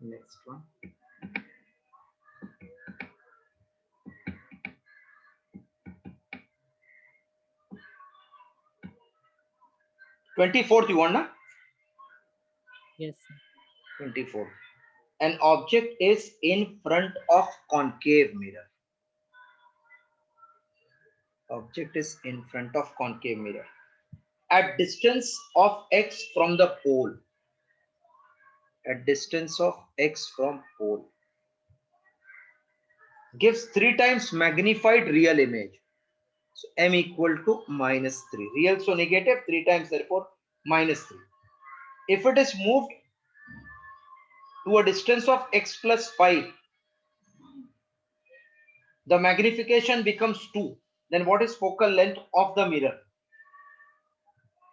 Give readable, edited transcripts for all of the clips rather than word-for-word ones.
Next one. "24th you want na? Yes, sir. 24. An object is in front of concave mirror. Object is in front of concave mirror at distance of x from the pole. At distance of x from pole. Gives 3 times magnified real image. So m equal to -3. Real so negative, 3 times, therefore -3. If it is moved to a distance of x plus 5, the magnification becomes 2. Then what is focal length of the mirror?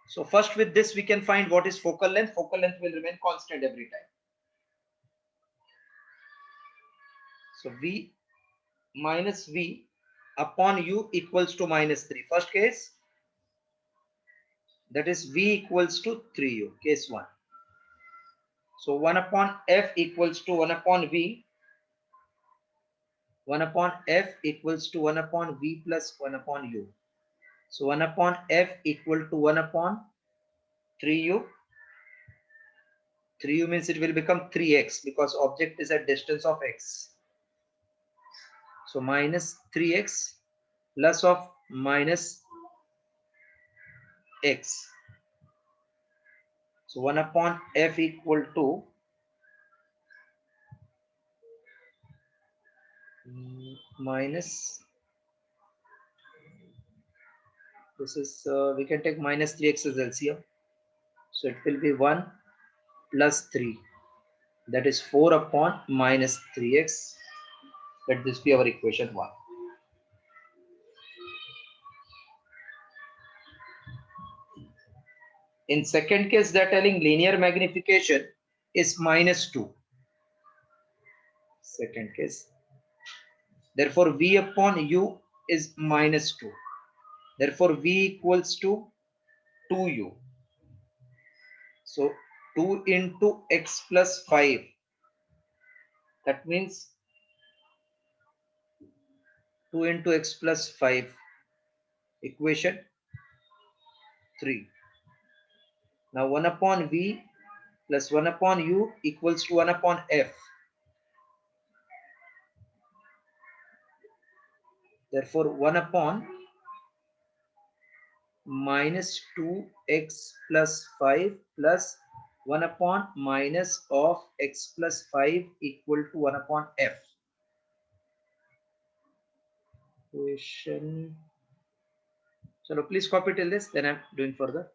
So first with this we can find what is focal length. Focal length will remain constant every time. So v minus v upon u equals to -3. First case, that is v equals to 3u, case 1. So 1 upon f equals to 1 upon v. 1 upon f equals to 1 upon v plus 1 upon u. So 1 upon f equal to 1 upon 3u. 3u means it will become 3x because object is at distance of x. So minus 3x plus of minus x. So 1 upon f equal to minus, this is we can take minus 3x as LCM. So it will be 1 plus 3, that is 4 upon minus 3x. Let this be our equation 1. In second case, they are telling linear magnification is -2. Second case. Therefore, v upon u is -2. Therefore, v equals to 2u. So 2 into x plus 5. That means 2 into x plus 5. Equation 3. Now 1 upon v plus 1 upon u equals to 1 upon f. Therefore 1 upon minus 2x plus 5 plus 1 upon minus of x plus 5 equal to 1 upon f. Equation. So please copy till this, then I'm doing further.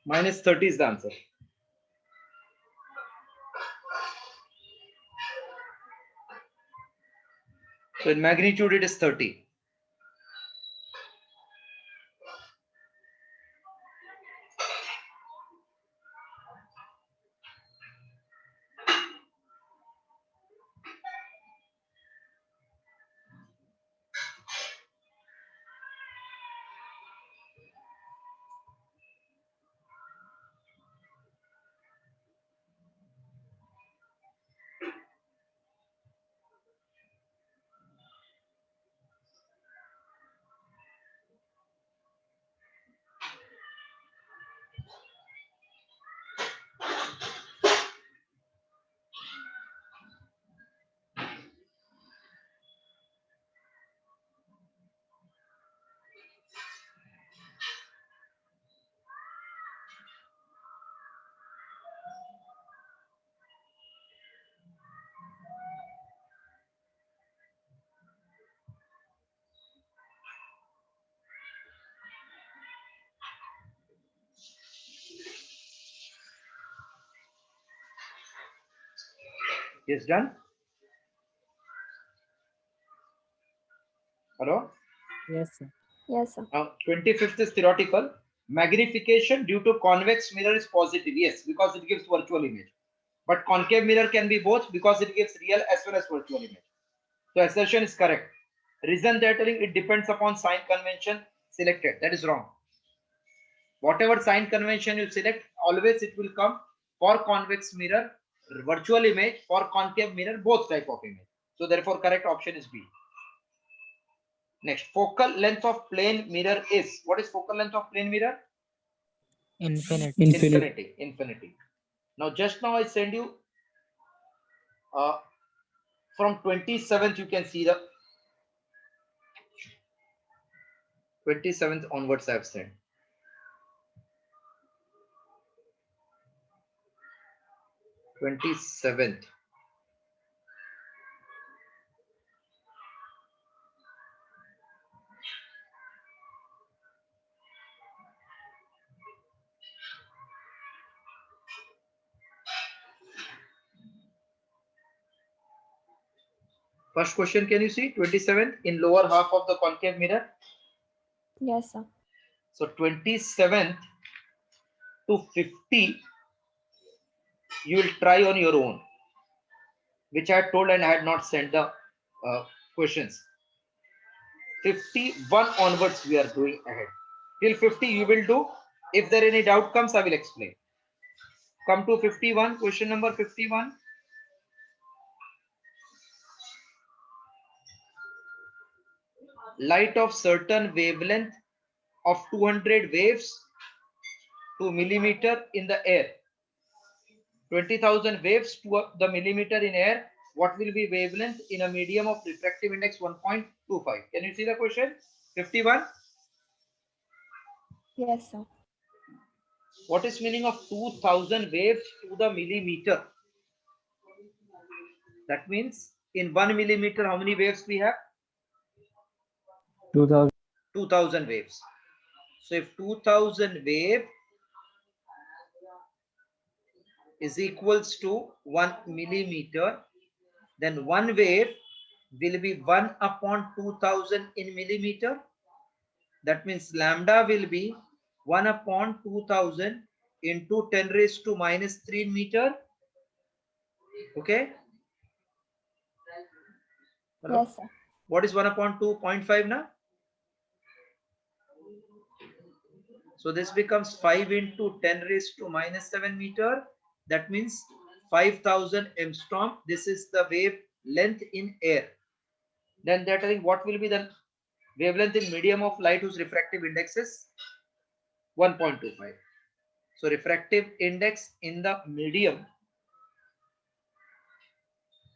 Minus 30 is the answer. So in magnitude, it is 30. Yes, done. Hello. Yes, sir. Yes, sir. 25th is theoretical. Magnification due to convex mirror is positive. Yes, because it gives virtual image. But concave mirror can be both because it gives real as well as virtual image. So assertion is correct. Reason they're telling it depends upon sign convention selected. That is wrong. Whatever sign convention you select, always it will come for convex mirror, virtual image, for concave mirror, both type of image. So therefore correct option is B. Next, focal length of plane mirror is. What is focal length of plane mirror? Infinity. Infinity. Now just now I send you from 27th you can see the 27th onwards I have sent. '27th. First question, can you see 27th in lower half of the concave mirror? Yes, sir. So 27th to 50 you will try on your own, which I had told and I had not sent the questions. 51 onwards we are doing ahead. Till 50 you will do. If there any doubt comes, I will explain. Come to 51, question number 51. Light of certain wavelength of 200 waves to millimeter in the air. 20,000 waves to the millimeter in air. What will be wavelength in a medium of refractive index 1.25? Can you see the question? 51. Yes, sir. What is meaning of 2,000 waves to the millimeter? That means in 1 millimeter, how many waves we have? 2000. 2,000 waves. So if 2,000 wave is equals to 1 millimeter, then one wave will be 1 upon 2,000 in millimeter. That means lambda will be 1 upon 2,000 into 10 raised to minus 3 meter. Okay. Hello? Yes, sir. What is 1 upon 2.5 now? So this becomes 5 into 10 raised to minus 7 meter. That means 5,000 angstrom. This is the wave length in air. Then that is what will be the wavelength in medium of light whose refractive index is 1.25. So refractive index in the medium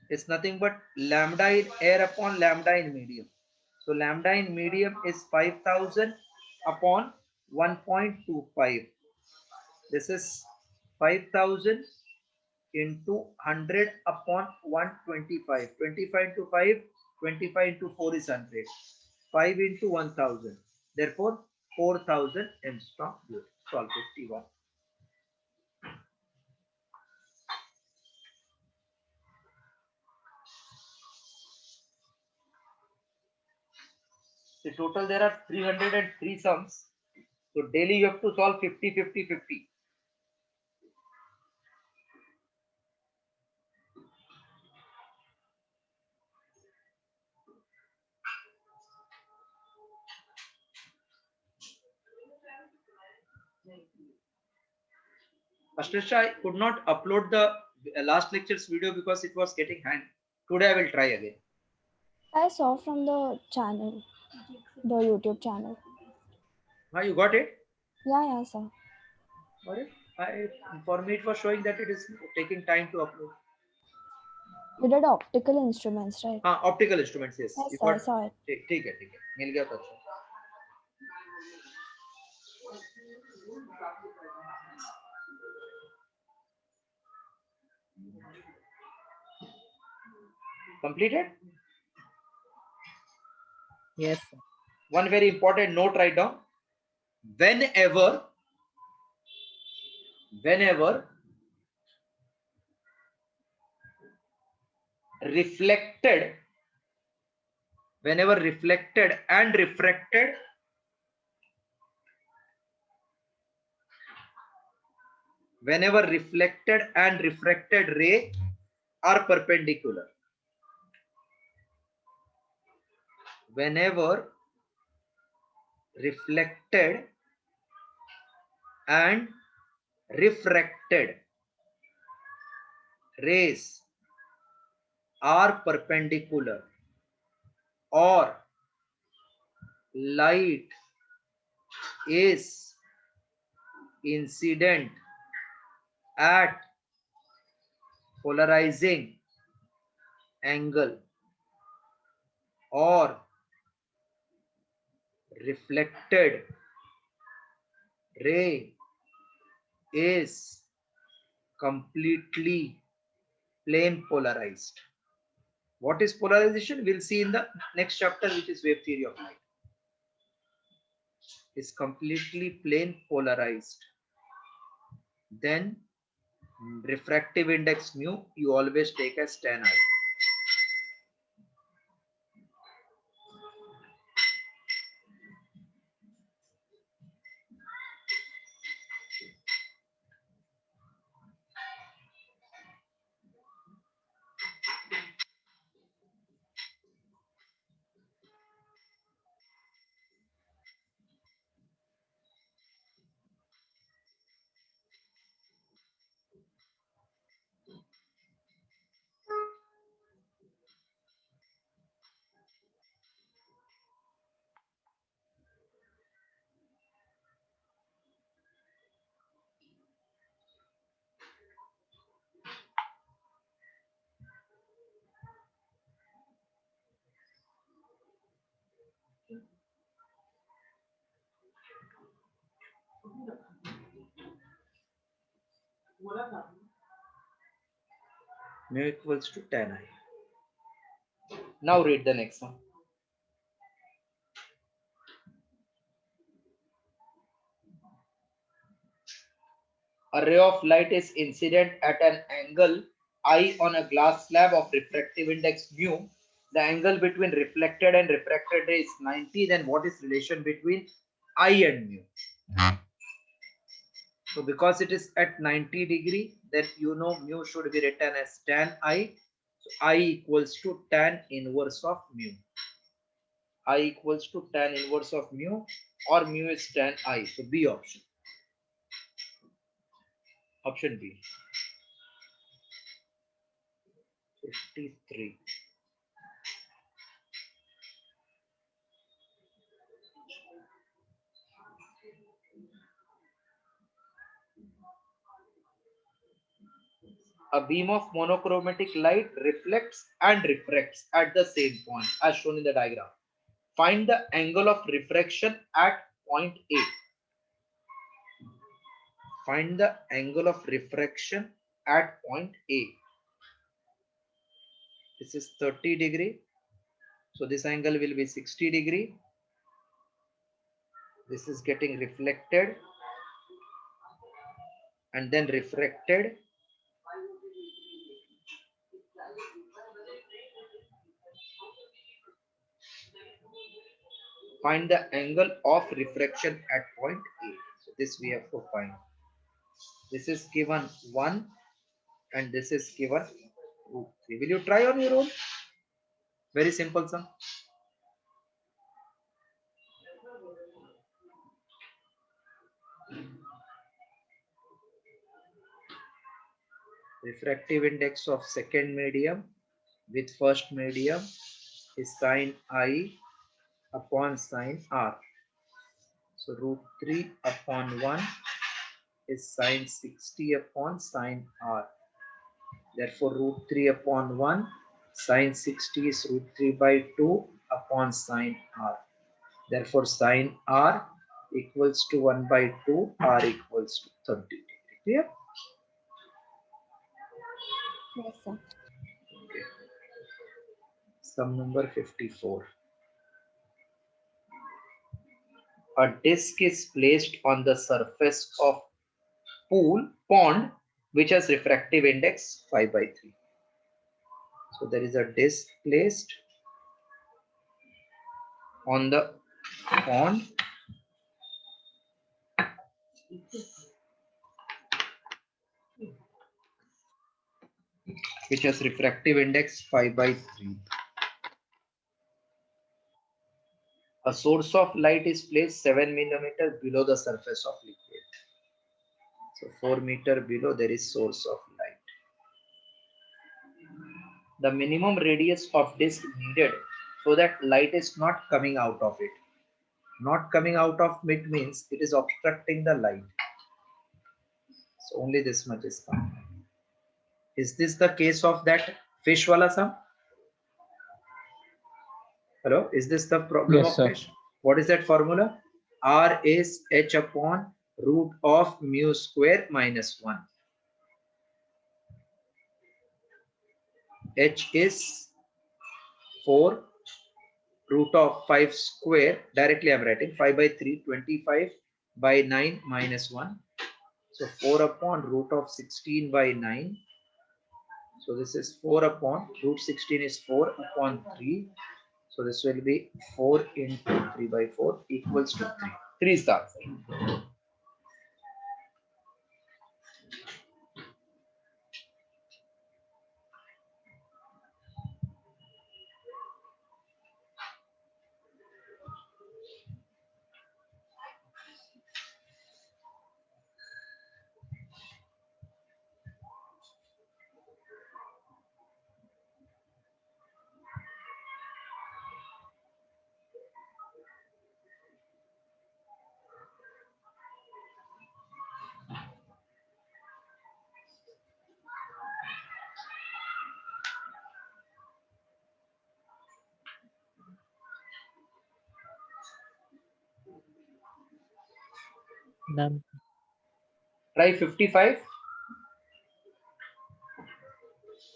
is nothing but lambda in air upon lambda in medium. So lambda in medium is 5,000 upon 1.25. This is 5,000 into 100 upon 125. 25 into 5, 25 into 4 is 100. 5 into 1,000. Therefore, 4,000 angstrom. Solve 51. So total there are 303 sums. So daily you have to solve 50, 50, 50. Ashlesh, I could not upload the last lecture's video because it was getting hanged. Today I will try again. I saw from the channel, the YouTube channel. You got it? Yeah, sir. Got it? For me it was showing that it is taking time to upload. You did optical instruments, right? Optical instruments, yes. Yes, You sir, I got saw it. ठीक है मिल गया तो अच्छा. Completed? Yes, sir. One very important note write down. Whenever reflected and refracted ray are perpendicular, whenever reflected and refracted rays are perpendicular, or light is incident at polarizing angle, or reflected ray is completely plane polarized. What is polarization? We'll see in the next chapter, which is wave theory of light. Is completely plane polarized. Then refractive index mu you always take as tan I. Mu equals to tan I. Now read the next one. A ray of light is incident at an angle I on a glass slab of refractive index mu. The angle between reflected and refracted ray is 90. Then what is relation between I and mu? So because it is at 90 degree, then you know mu should be written as tan I. So I equals to tan inverse of mu. I equals to tan inverse of mu, or mu is tan I. So B option. Option B. 53. A beam of monochromatic light reflects and refracts at the same point as shown in the diagram. Find the angle of refraction at point A. Find the angle of refraction at point A. This is 30 degree. So this angle will be 60 degree. This is getting reflected and then refracted. Find the angle of refraction at point A. So this we have to find. This is given 1 and this is given root 3. Will you try on your own? Very simple sum. Refractive index of second medium with first medium is sine I upon sine R. So root 3 upon 1 is sine 60 upon sine R. Therefore root 3 upon 1 sine 60 is root 3 by 2 upon sine R. Therefore sine R equals to 1 by 2, R equals to 30 degree. Clear? Yes, sir. Okay. Sum number 54. A disc is placed on the surface of pond which has refractive index 5 by 3. So there is a disc placed on the pond which has refractive index 5 by 3. A source of light is placed 7 millimeter below the surface of liquid. So 4 meter below there is source of light. The minimum radius of disc needed so that light is not coming out of it. Not coming out of it means it is obstructing the light. So only this much is coming. Is this the case of that fish wala sum? Hello, is this the problem Yes, of sir. fish? What is that formula? R is h upon root of mu square minus 1. H is 4 root of 5 square. Directly I am writing 5 by 3, 25 by 9 minus 1. So 4 upon root of 16 by 9. So this is 4 upon root 16 is 4 upon 3. So this will be 4 into 3 by 4 equals to 3. 3 is the answer. Done. Try 55.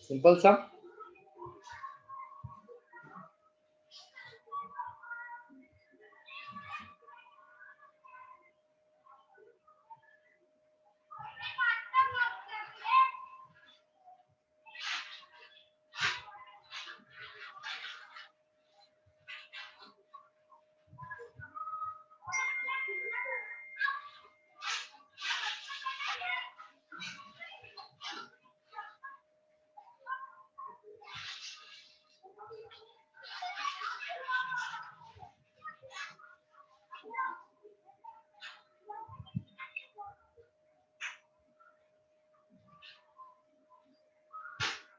Simple sum.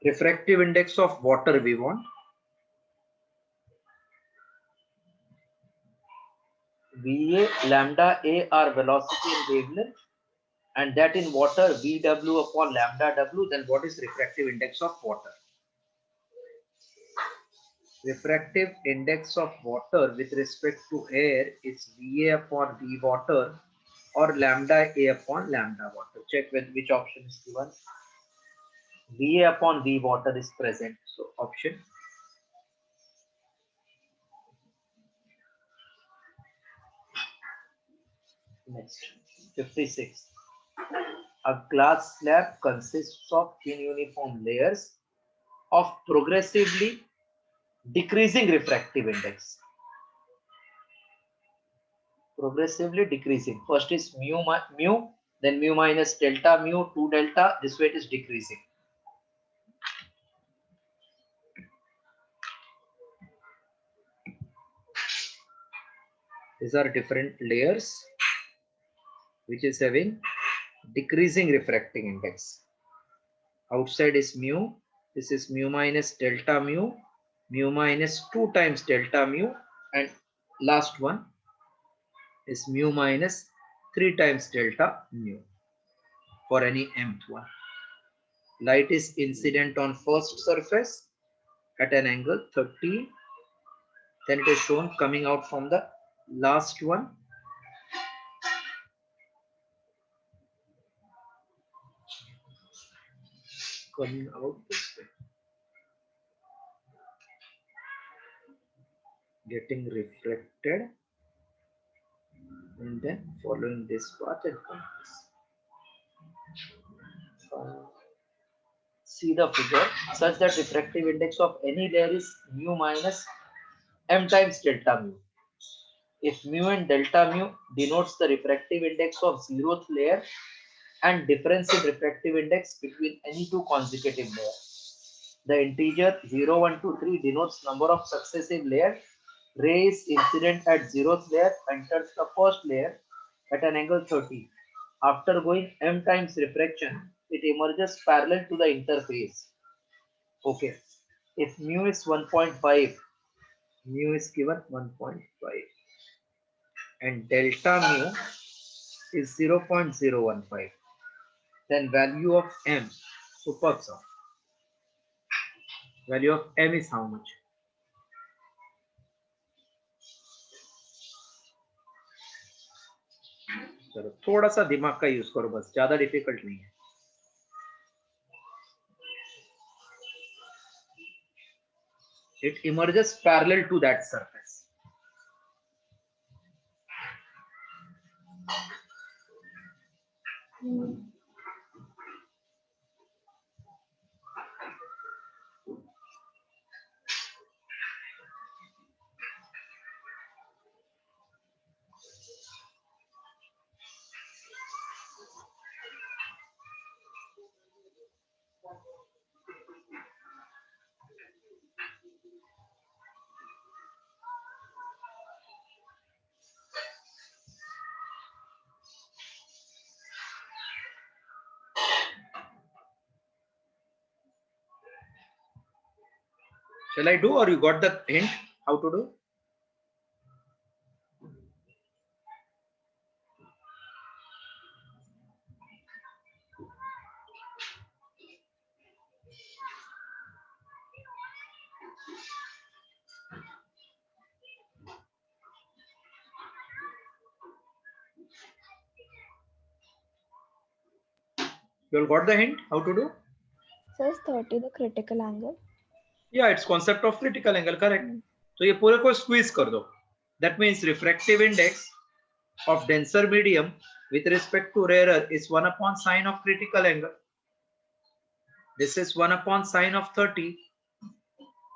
Refractive index of water we want. VA, lambda A are velocity and wavelength, and that in water VW upon lambda W. Then what is refractive index of water? Refractive index of water with respect to air is VA upon V water or lambda A upon lambda water. Check with which option is given. VA upon V water is present. So option. Next, 56. A glass slab consists of thin uniform layers of progressively decreasing refractive index. progressively decreasing. First is mu, then mu minus delta mu, 2 delta. This way it is decreasing. These are different layers which is having decreasing refracting index. Outside is mu. This is mu minus delta mu, mu minus 2 times delta mu, and last one is mu minus 3 times delta mu for any mth one. Light is incident on first surface at an angle 30. Then it is shown coming out from the last one. Coming out this way. Getting refracted. And then following this path and come this. See the figure such that refractive index of any layer is mu minus m times delta mu. If mu and delta mu denotes the refractive index of 0th layer and difference in refractive index between any two consecutive layers. The integer 0, 1, 2, 3 denotes number of successive layers. Rays incident at 0th layer enters the first layer at an angle 30. After going m times refraction, it emerges parallel to the interface. Okay. If mu is 1.5, mu is given 1.5 and delta mu is 0.015. Then value of m, superb sum. Value of m is how much? चलो थोड़ा सा दिमाग का use करो बस, ज्यादा difficult नहीं है. It emerges parallel to that surface. Shall I do, or you got the hint how to do? You all got the hint how to do? Says 30 the critical angle. Yeah, it's concept of critical angle, correct. So ये पूरे को squeeze कर दो. That means refractive index of denser medium with respect to rarer is 1 upon sine of critical angle. This is 1 upon sine of 30,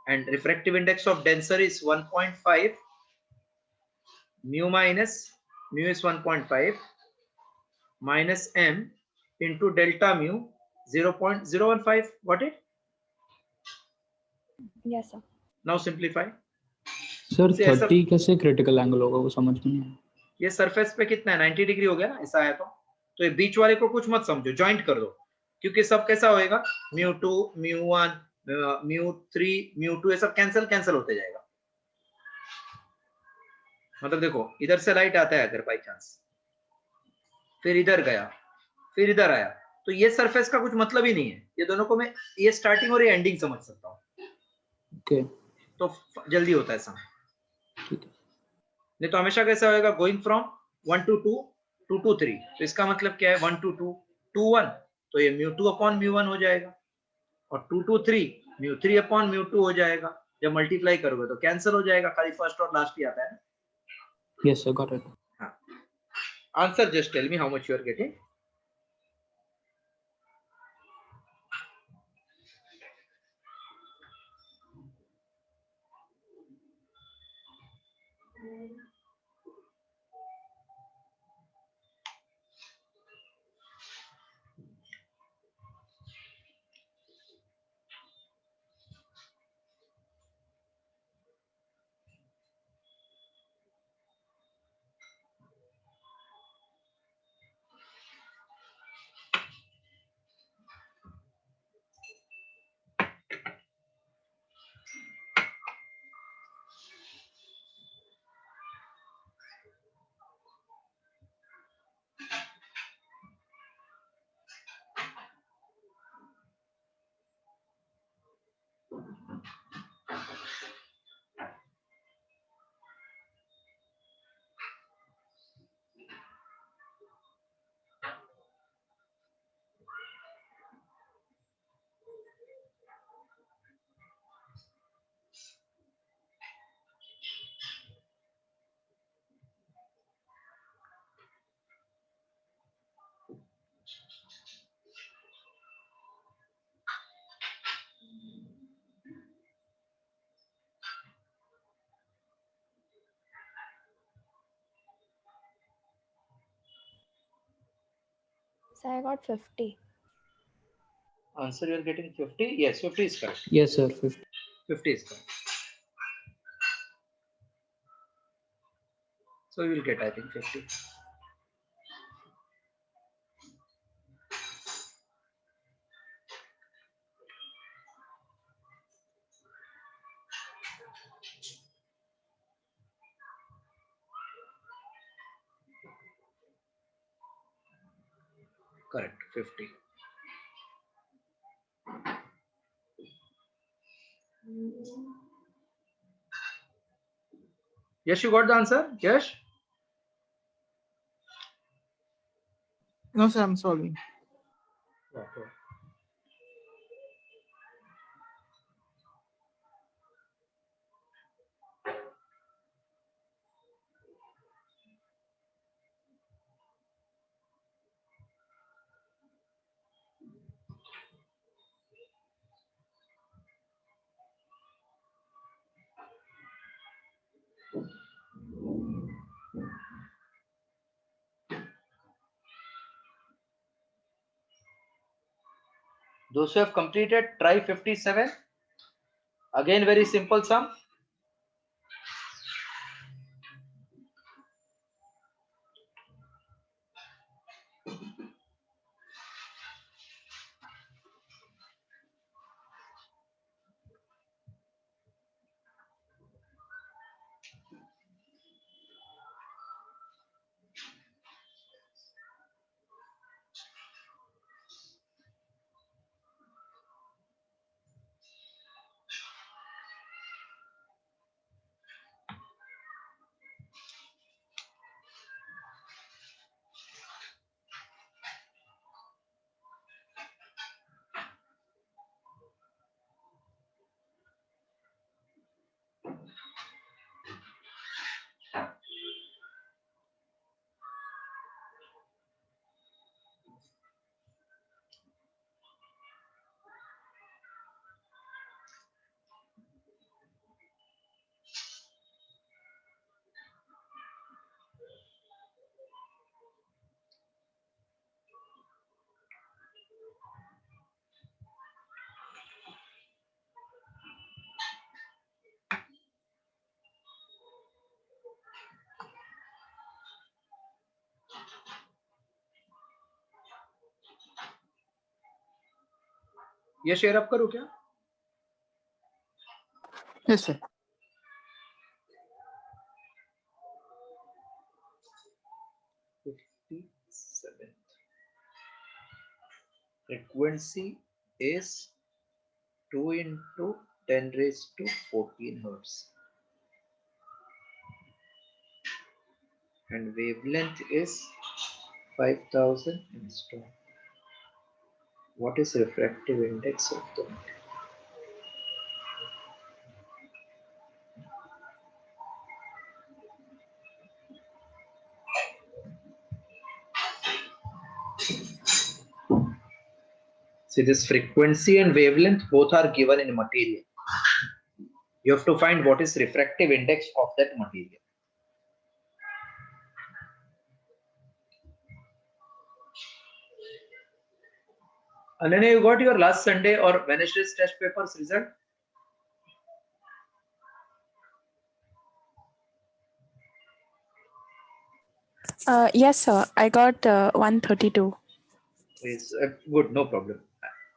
and refractive index of denser is 1.5. Mu minus mu is 1.5 minus m into delta mu 0.015. Got it? Yes, sir. Now simplify. Sir See, ऐसा 30 कैसे critical angle होगा वो समझ में नहीं आया. ये surface पे कितना है 90 डिग्री हो गया ना, ऐसा आया तो ये बीच वाले को कुछ मत समझो, ज्वाइंट कर दो, क्योंकि सब कैसा होएगा mu2 mu1 mu3 mu2 ये सब कैंसिल होते जाएगा. मतलब देखो इधर से लाइट आता है अगर बाई चांस, फिर इधर गया, फिर इधर आया, तो ये सरफेस का कुछ मतलब ही नहीं है. ये दोनों को मैं ये स्टार्टिंग और ये एंडिंग समझ सकता हूँ. ओके तो जल्दी होता है सम. ठीक है. नहीं तो हमेशा कैसा होएगा गोइंग फ्रॉम 1 to 2 2 to 3. तो इसका मतलब क्या है 1 to 2 2 1, तो ये mu2 upon mu1 हो जाएगा, और 2 to 3 mu3 upon mu2 हो जाएगा. जब मल्टीप्लाई करोगे तो कैंसिल हो जाएगा, खाली फर्स्ट और लास्ट ही आता है. Yes sir got it. हाँ. Answer just tell me how much you are getting. So I got 50. Answer, you are getting 50. Yes, 50 is correct. Yes, sir. 50. 50 is correct. So you will get, I think, 50. Correct, 50. Yes, you got the answer? Yes? No, sir, I'm solving. Okay. Those who have completed, try 57. Again, very simple sum. ये share up करूं क्या? Yes, sir. Frequency is 2 into 10 raised to 14 hertz. And wavelength is 5000 angstrom. What is refractive index of the material? See, this frequency and wavelength both are given in material. You have to find what is refractive index of that material. Ananya, you got your last Sunday or Wednesday's test papers result? Yes, sir. I got 132. Is good, no problem.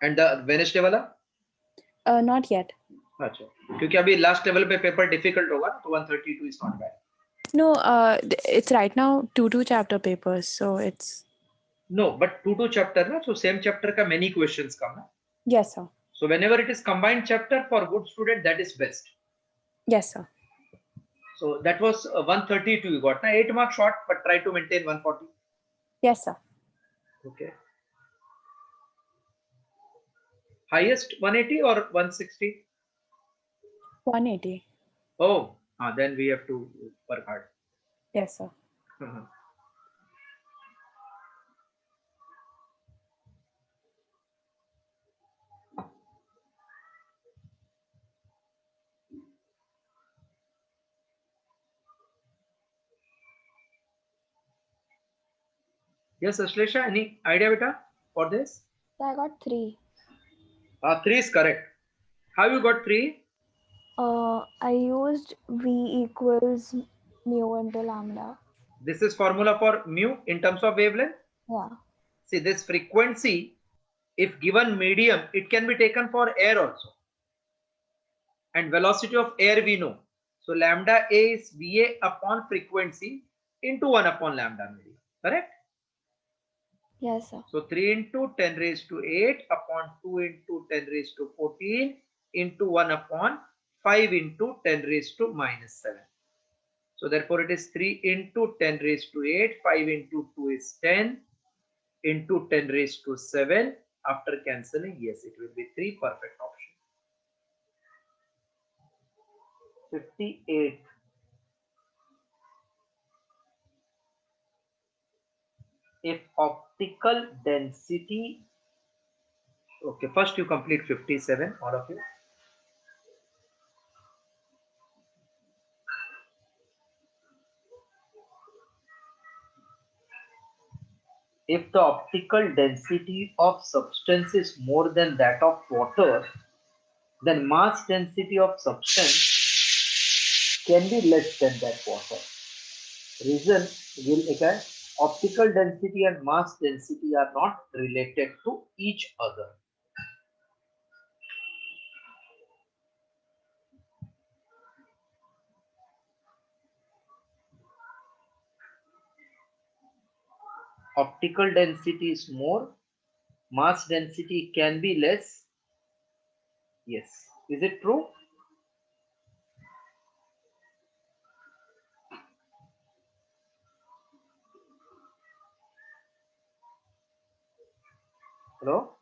And the Wednesday वाला? Not yet. अच्छा, क्योंकि अभी last level पे paper difficult होगा तो 132 is not bad. No, it's right now 2 chapter papers, so it's. No, but 2 chapter ना, so same chapter का many questions come ना. Yes, sir. So whenever it is combined chapter for good student, that is best. Yes, sir. So that was 132 you got na, 8 mark short, but try to maintain 140. Yes, sir. Okay. Highest 180 or 160? 180. Oh, then we have to work hard. Yes, sir. Yes, Ashlesha, any idea beta for this? So I got 3. 3 is correct. How you got 3? I used V equals mu into lambda. This is formula for mu in terms of wavelength. Yeah. See, this frequency, if given medium, it can be taken for air also. And velocity of air we know. So lambda A is Va upon frequency into 1 upon lambda medium. Correct? Yes, sir. So 3 into 10 raised to 8 upon 2 into 10 raised to 14 into 1 upon 5 into 10 raised to minus 7. So therefore it is 3 into 10 raised to 8, 5 into 2 is 10 into 10 raised to 7. After cancelling, yes, it will be 3. Perfect option. 58. If optical density, okay, first you complete 57, all of you. If the optical density of substance is more than that of water, then mass density of substance can be less than that water. Reason will again, optical density and mass density are not related to each other. Optical density is more, mass density can be less. Yes. Is it true? Hello?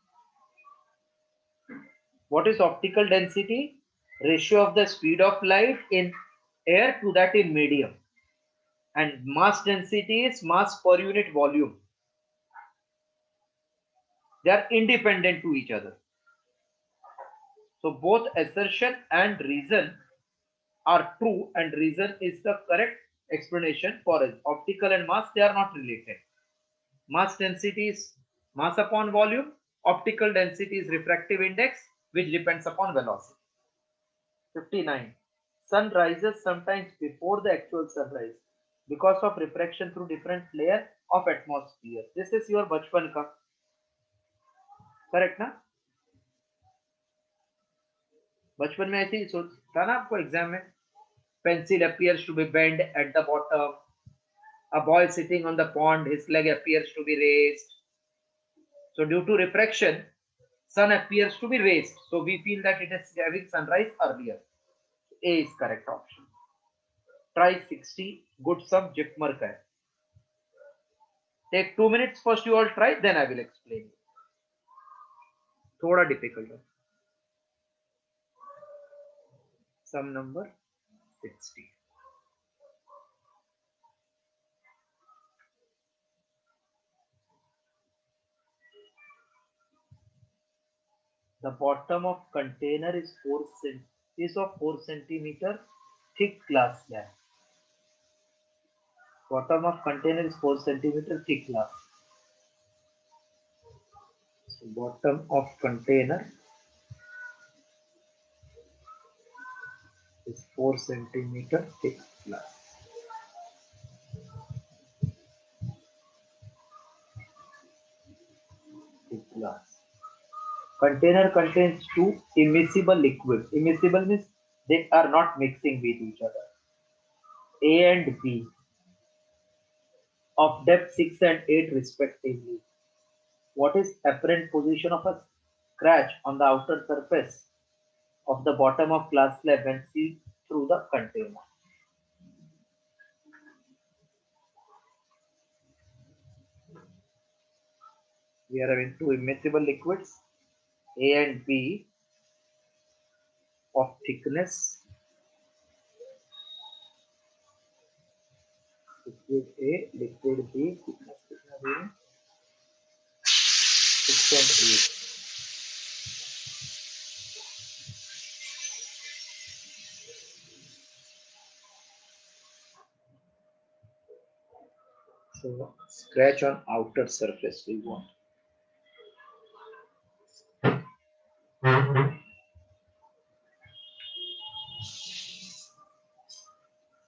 What is optical density? Ratio of the speed of light in air to that in medium. And mass density is mass per unit volume. They are independent to each other. So both assertion and reason are true, and reason is the correct explanation for it. Optical and mass, they are not related. Mass density is mass upon volume. Optical density is refractive index, which depends upon velocity. 59. Sun rises sometimes before the actual sunrise because of refraction through different layer of atmosphere. This is your बचपन का, correct ना? बचपन में ऐसे ही था ना आपको exam में. Pencil appears to be bent at the bottom. A boy sitting on the pond, his leg appears to be raised. So due to refraction, sun appears to be raised. So we feel that it is having sunrise earlier. A is correct option. Try 60. Good sum. Jipmer ka hai. Take 2 minutes. First you all try, then I will explain. Thoda difficult है. Sum number 60. The bottom of container is of 4 centimeter thick glass slab. Bottom of container is 4 centimeter thick glass. So bottom of container is 4 centimeter thick glass. Thick glass. Container contains 2 immiscible liquids. Immiscible means they are not mixing with each other. A and B of depth 6 and 8 respectively. What is apparent position of a scratch on the outer surface of the bottom of glass slab when seen through the container? We are having 2 immiscible liquids, A and B, of thickness. Liquid A, liquid B, thickness कितना देंगे? 6 and 8. So scratch on outer surface we want.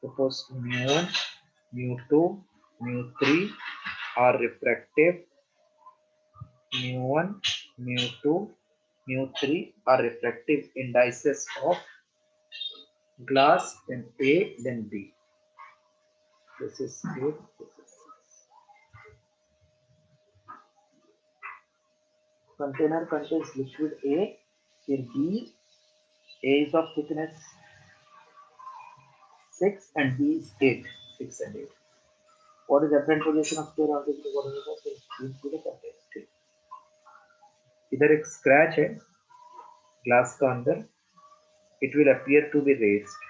Suppose mu1, mu2, mu3 are refractive. Mu1, mu2, mu3 are refractive indices of glass, then A, then B. This is A, this is container contains liquid A, here B, A is of thickness 6 and B is 8, 6 and 8. What is apparent position of sphere on this? What is the into the container? इधर एक scratch है glass का अंदर, it will appear to be raised.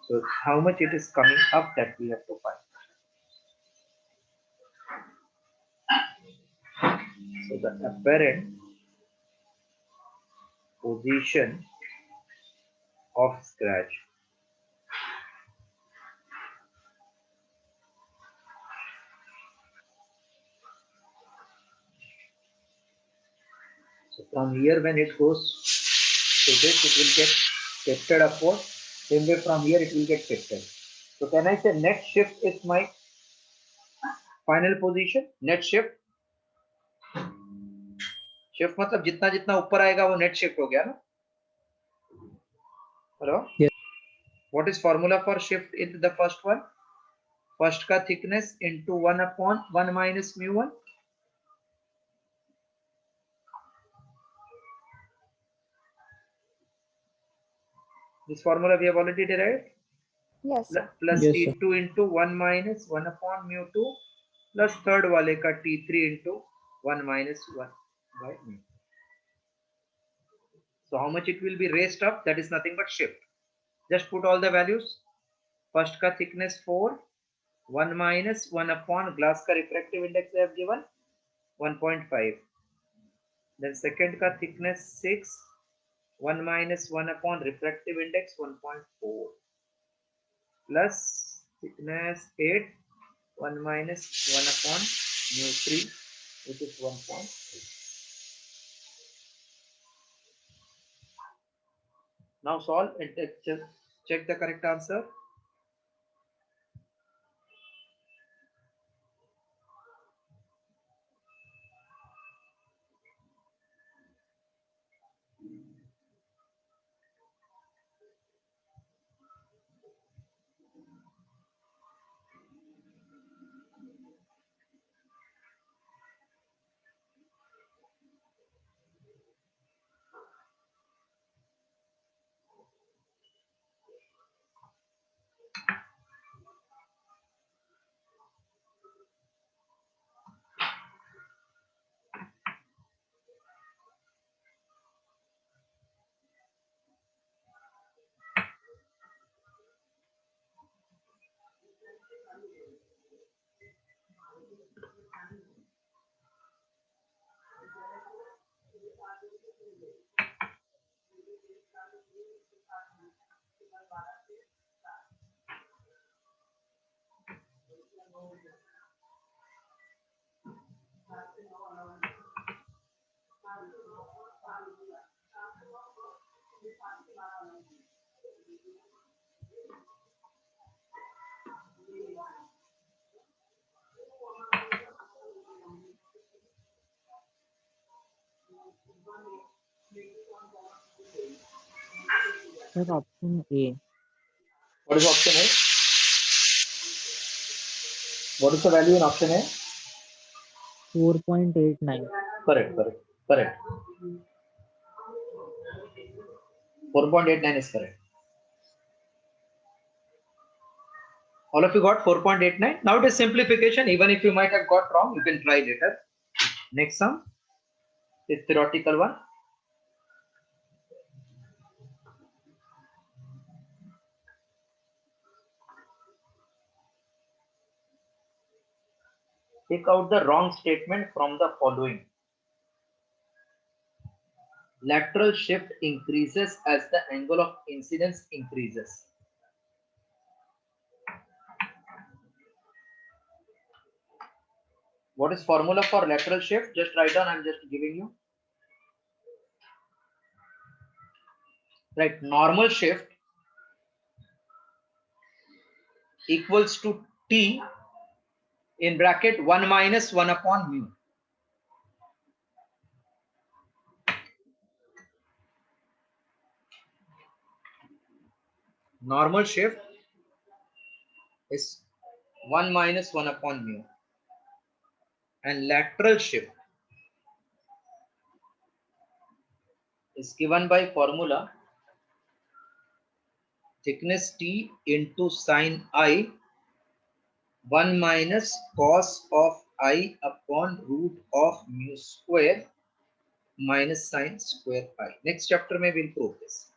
So how much it is coming up that we have to find. So the apparent position of scratch. So from here when it goes to this, it will get shifted upward. Same way from here it will get shifted. So can I say net shift is my final position? Net shift. Shift मतलब जितना जितना ऊपर आएगा वो net shift हो गया ना? Hello? Yes. What is formula for shift in the first one? First का thickness into 1 upon 1 minus mu1. This formula we have already derived. Yes, sir. Plus Yes, sir. T2 into 1 minus 1 upon mu2 plus third वाले का T3 into 1 minus 1 by mu. So how much it will be raised up? That is nothing but shift. Just put all the values. First का thickness 4, 1 minus 1 upon glass का refractive index they have given 1.5. Then second का thickness 6, 1 minus 1 upon refractive index 1.4 plus thickness 8, 1 minus 1 upon mu3 which is 1.8. Now solve and check the correct answer. Sir, option A. What is option A? What is the value in option A? 4.89. Correct. 4.89 is correct. All of you got 4.89. Now it is simplification. Even if you might have got wrong, you can try later. Next sum is theoretical one. Take out the wrong statement from the following. Lateral shift increases as the angle of incidence increases. What is formula for lateral shift? Just write down. I'm just giving you. Right. Normal shift equals to T in bracket 1 minus 1 upon mu. Normal shift is 1 minus 1 upon mu. And lateral shift is given by formula thickness T into sine I 1 minus cos of I upon root of mu square minus sine square I. Next chapter may we'll prove this.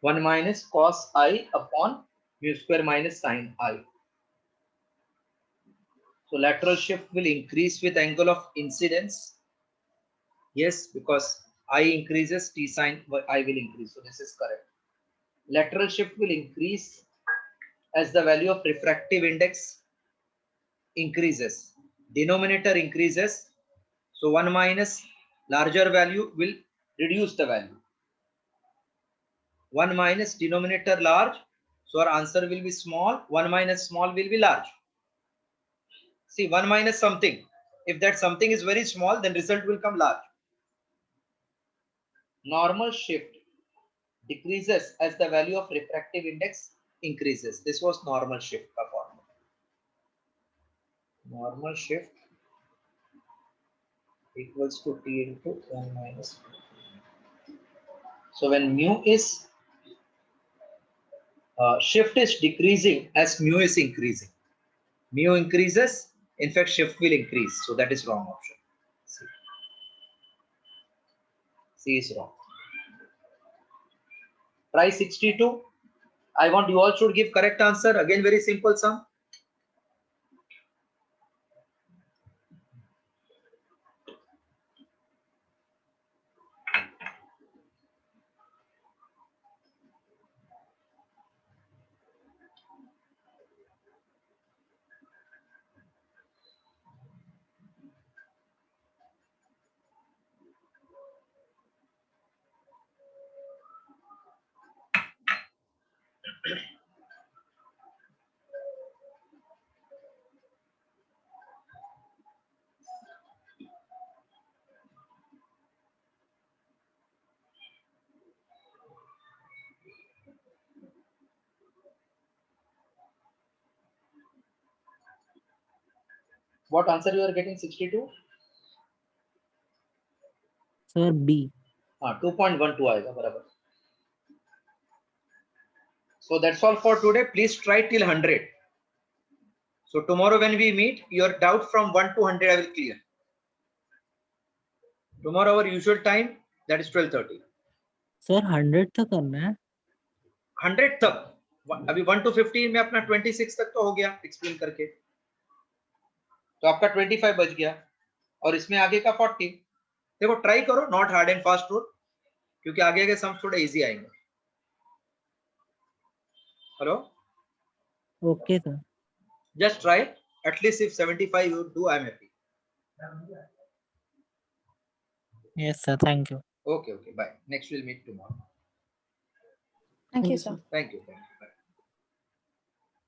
1 minus cos I upon mu square minus sine I. So lateral shift will increase with angle of incidence. Yes, because I increases, T sine I will increase. So this is correct. Lateral shift will increase as the value of refractive index increases. Denominator increases. So 1 minus larger value will reduce the value. 1 minus denominator large. So our answer will be small. 1 minus small will be large. See, 1 minus something. If that something is very small, then result will come large. Normal shift decreases as the value of refractive index increases. This was normal shift formula. Normal shift equals to T into 1 minus. So when mu is shift is decreasing as mu is increasing. Mu increases, in fact shift will increase. So that is wrong option. C is wrong. Try 62. I want you all should give correct answer. Again, very simple sum. What answer you are getting? 62? Sir, B. 2.12 आएगा बराबर. So that's all for today. Please try till 100. So tomorrow when we meet, your doubt from 1 to 100 I will clear. Tomorrow our usual time, that is 12:30. Sir, 100 तक करना है. 100 तक. अभी 1 to 15 में अपना 26 तक तो हो गया एक्सप्लेन करके. तो आपका 25 बच गया और इसमें आगे का 40. देखो ट्राई करो, not hard and fast rule, क्योंकि आगे के सम थोड़े इजी आएंगे. Hello, Okay, sir. just try. At least if 75 you do, I am happy. Yes, sir. Thank you. Okay, bye. Next we'll meet tomorrow. Thank you, sir. Thank you.